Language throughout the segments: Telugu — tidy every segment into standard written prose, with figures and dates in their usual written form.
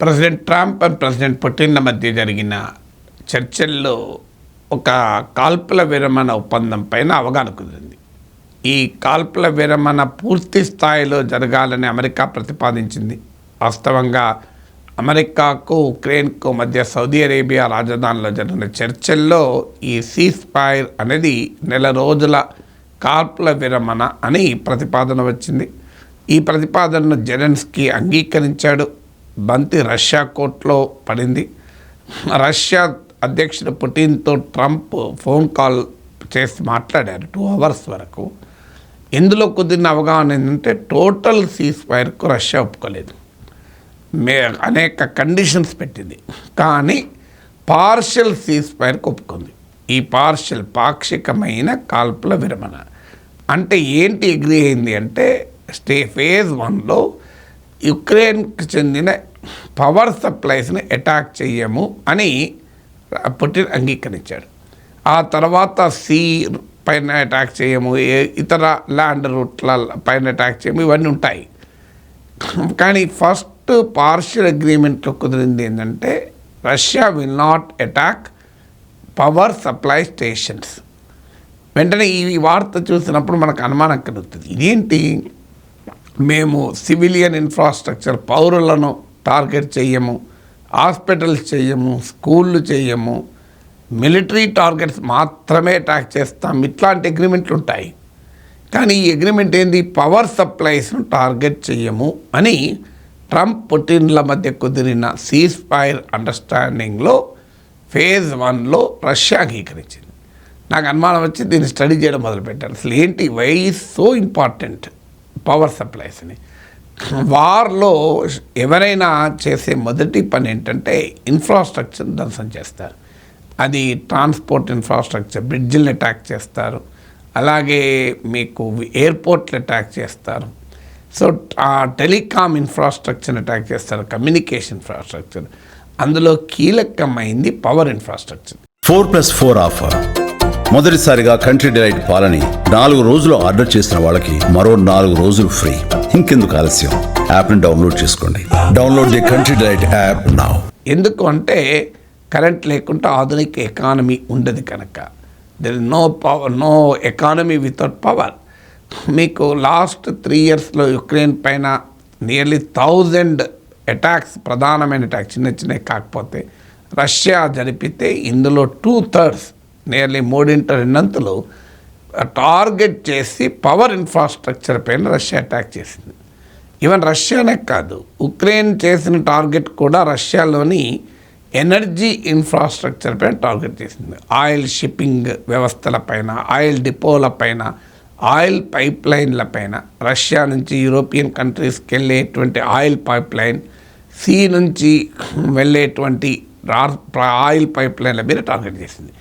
ప్రెసిడెంట్ ట్రంప్ అండ్ ప్రెసిడెంట్ పుటిన్ల మధ్య జరిగిన చర్చల్లో ఒక కాల్పుల విరమణ ఒప్పందం పైన అవగాహన కుదిరింది. ఈ కాల్పుల విరమణ పూర్తి స్థాయిలో జరగాలని అమెరికా ప్రతిపాదించింది. వాస్తవంగా అమెరికాకు ఉక్రెయిన్కు మధ్య సౌదీ అరేబియా రాజధానిలో జరిగిన చర్చల్లో ఈ సీజ్ ఫైర్ అనేది 1 రోజుల కాల్పుల విరమణ అని ప్రతిపాదన వచ్చింది. ఈ ప్రతిపాదనను జెలెన్స్కీ అంగీకరించాడు. బంతి రష్యా కోర్టులో పడింది. రష్యా అధ్యక్షుడు పుటిన్తో ట్రంప్ ఫోన్ కాల్ చేసి మాట్లాడారు 2 hours వరకు. ఇందులో కుదిరిన అవగాహన ఏంటంటే టోటల్ సీజ్ ఫైర్కు రష్యా ఒప్పుకోలేదు, అనేక కండిషన్స్ పెట్టింది. కానీ పార్షియల్ సీజ్ ఫైర్కు ఒప్పుకుంది. ఈ పాక్షికమైన కాల్పుల విరమణ అంటే ఏంటి అగ్రీ అయింది అంటే ఫేజ్ 1లో యుక్రెయిన్కి చెందిన పవర్ సప్లైస్ని అటాక్ చేయము అని పుటిన్ అంగీకరించాడు. ఆ తర్వాత సీ పైన అటాక్ చేయము, ఇతర ల్యాండ్ రూట్ల పైన అటాక్ చేయము, ఇవన్నీ ఉంటాయి. కానీ ఫస్ట్ పార్షియల్ అగ్రిమెంట్లో కుదిరింది ఏంటంటే Russia will not attack power supply stations. వెంటనే ఈ వార్త చూసినప్పుడు మనకు అనుమానం కలుగుతుంది. ఇదేంటి, మేము సివిలియన్ ఇన్ఫ్రాస్ట్రక్చర్ పౌరులను టార్గెట్ చేయము, హాస్పిటల్స్ చేయము, స్కూళ్ళు చేయము, మిలిటరీ టార్గెట్స్ మాత్రమే అటాక్ చేస్తాం, ఇట్లాంటి అగ్రిమెంట్లు ఉంటాయి. కానీ ఈ అగ్రిమెంట్ ఏంది, పవర్ సప్లైస్ను టార్గెట్ చేయము అని ట్రంప్ పుటిన్ల మధ్య కుదిరిన సీజ్ ఫైర్ అండర్స్టాండింగ్లో ఫేజ్ 1లో రష్యా అంగీకరించింది. నాకు అనుమానం వచ్చి దీన్ని స్టడీ చేయడం మొదలుపెట్టాను. అసలు ఏంటి, why is so important power సప్లైస్ని. వార్లో ఎవరైనా చేసే మొదటి పని ఏంటంటే ఇన్ఫ్రాస్ట్రక్చర్ ధ్వంసం చేస్తారు. అది ట్రాన్స్పోర్ట్ ఇన్ఫ్రాస్ట్రక్చర్, బ్రిడ్జిల్ని అటాక్ చేస్తారు, అలాగే మీకు ఎయిర్పోర్ట్లు అటాక్ చేస్తారు. సో టెలికామ్ ఇన్ఫ్రాస్ట్రక్చర్ని అటాక్ చేస్తారు, కమ్యూనికేషన్ ఇన్ఫ్రాస్ట్రక్చర్. అందులో కీలకమైంది పవర్ ఇన్ఫ్రాస్ట్రక్చర్. 4+4 ఆఫర్. మొదటిసారిగా కంట్రీ డిలైట్ పాలని 4 రోజులు ఆర్డర్ చేసిన వాళ్ళకి మరో 4 రోజులు ఫ్రీ. ఇంకెందుకు ఆలస్యం, యాప్ని డౌన్లోడ్ చేసుకోండి. Download the Country Delight app now. ఎందుకు అంటే కరెంట్ లేకుండా ఆధునిక ఎకానమీ ఉండదు కనుక. There is no power, no economy without power. మీకు లాస్ట్ 3 yearsలో యుక్రెయిన్ పైన నియర్లీ 1000 అటాక్స్, ప్రధానమైన అటాక్, చిన్నవి కాకపోతే రష్యా జరిపితే ఇందులో 2/3 నియర్లీ 3/2 టార్గెట్ చేసి పవర్ ఇన్ఫ్రాస్ట్రక్చర్ పైన రష్యా అటాక్ చేసింది. ఈవెన్ రష్యానే కాదు, ఉక్రెయిన్ చేసిన టార్గెట్ కూడా రష్యాలోని ఎనర్జీ ఇన్ఫ్రాస్ట్రక్చర్ పైన టార్గెట్ చేసింది. ఆయిల్ షిప్పింగ్ వ్యవస్థల పైన, ఆయిల్ డిపోల పైన, ఆయిల్ పైప్ లైన్ల పైన, రష్యా నుంచి యూరోపియన్ కంట్రీస్కి వెళ్ళేటువంటి ఆయిల్ పైప్ లైన్, సీ నుంచి వెళ్ళేటువంటి ఆయిల్ పైప్ లైన్ల మీద టార్గెట్ చేసింది.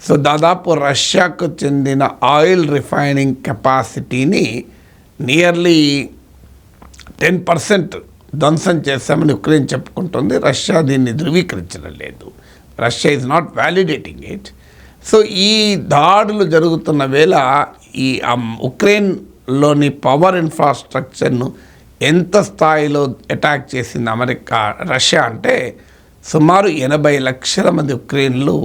సో దాదాపు రష్యాకు చెందిన ఆయిల్ రిఫైనింగ్ కెపాసిటీని నియర్లీ 10% ధ్వంసం చేశామని ఉక్రెయిన్ చెప్పుకుంటుంది. రష్యా దీన్ని ధృవీకరించడం లేదు. Russia is not validating it. So ఈ దాడులు జరుగుతున్న వేళ ఈ ఉక్రెయిన్లోని పవర్ ఇన్ఫ్రాస్ట్రక్చర్ను ఎంత స్థాయిలో అటాక్ చేసింది రష్యా అంటే సుమారు 80 లక్షల మంది ఉక్రెయిన్లు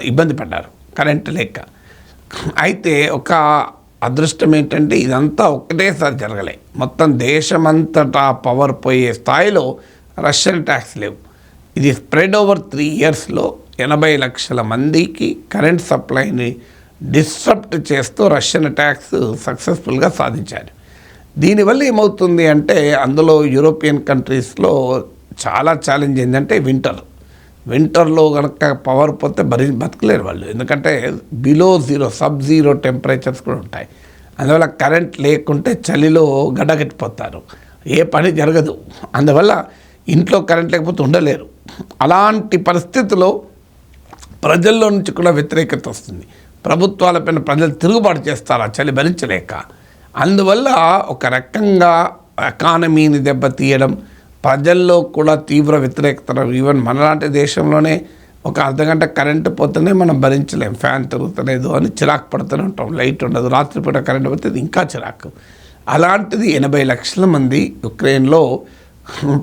ఇబ్బంది పడ్డారు కరెంట్ లేక. అయితే ఒక అదృష్టం ఏంటంటే ఇదంతా ఒకటేసారి జరగలే. మొత్తం దేశమంతటా పవర్ పోయే స్థాయిలో రష్యన్ అటాక్స్ లేవు. ఇది స్ప్రెడ్ ఓవర్ 3 yearsలో 80 లక్షల మందికి కరెంట్ సప్లైని డిస్టర్బ్ చేస్తూ రష్యన్ అటాక్స్ సక్సెస్ఫుల్గా సాధించారు. దీనివల్ల ఏమవుతుంది అంటే అందులో యూరోపియన్ కంట్రీస్లో చాలా ఛాలెంజ్ ఏంటంటే వింటర్లో కనుక పవర్ పోతే బతకలేరు వాళ్ళు. ఎందుకంటే బిలో 0, sub-0 టెంపరేచర్స్ కూడా ఉంటాయి. అందువల్ల కరెంట్ లేకుంటే చలిలో గడ్డగట్టిపోతారు, ఏ పని జరగదు. అందువల్ల ఇంట్లో కరెంట్ లేకపోతే ఉండలేరు. అలాంటి పరిస్థితుల్లో ప్రజల్లో నుంచి కూడా వ్యతిరేకత వస్తుంది. ప్రభుత్వాలపైన ప్రజలు తిరుగుబాటు చేస్తారు ఆ చలి భరించలేక. అందువల్ల ఒక రకంగా ఎకానమీని దెబ్బతీయడం, ప్రజల్లో కూడా తీవ్ర వ్యతిరేకత. ఈవెన్ మనలాంటి దేశంలోనే ఒక అర్ధగంట కరెంటు పోతేనే మనం భరించలేం, ఫ్యాన్ తిరుగుతలేదు అని చిరాకు పడుతూనే ఉంటాం, లైట్ ఉండదు, రాత్రిపూట కరెంటు పోతే ఇంకా చిరాకు. అలాంటిది 80 లక్షల మంది యుక్రెయిన్లో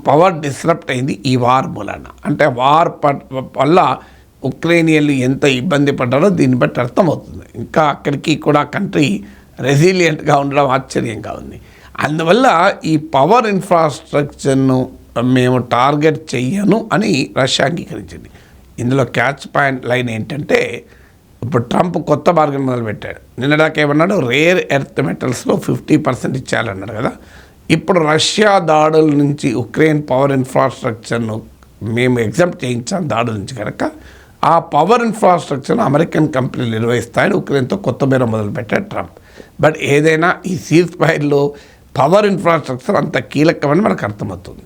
పవర్ డిస్రప్ట్ అయింది ఈ వార్ మూలన. అంటే వార్ వల్ల ఉక్రెయినియన్లు ఎంత ఇబ్బంది పడ్డారో దీన్ని బట్టి అర్థమవుతుంది. ఇంకా అక్కడికి కూడా కంట్రీ రెసిలియంట్గా ఉండడం ఆశ్చర్యంగా ఉంది. అందువల్ల ఈ పవర్ ఇన్ఫ్రాస్ట్రక్చర్ను మేము టార్గెట్ చెయ్యను అని రష్యా అంగీకరించింది. ఇందులో క్యాచ్ పాయింట్ లైన్ ఏంటంటే, ఇప్పుడు ట్రంప్ కొత్త బార్గెన్ మొదలుపెట్టాడు. నిన్నదాకా ఏమన్నాడు, రేర్ ఎర్త్ మెటల్స్లో 50% ఇచ్చేయాలన్నాడు కదా. ఇప్పుడు రష్యా దాడుల నుంచి ఉక్రెయిన్ పవర్ ఇన్ఫ్రాస్ట్రక్చర్ను మేము ఎగ్జామ్ట్ చేయించాం దాడుల నుంచి కనుక, ఆ పవర్ ఇన్ఫ్రాస్ట్రక్చర్ను అమెరికన్ కంపెనీలు నిర్వహిస్తాయని ఉక్రెయిన్తో కొత్త బేరం మొదలుపెట్టాడు ట్రంప్. బట్ ఏదైనా ఈ సీజ్ ఫైర్లో పవర్ ఇన్ఫ్రాస్ట్రక్చర్ అంత కీలకమని మనకు అర్థమవుతుంది.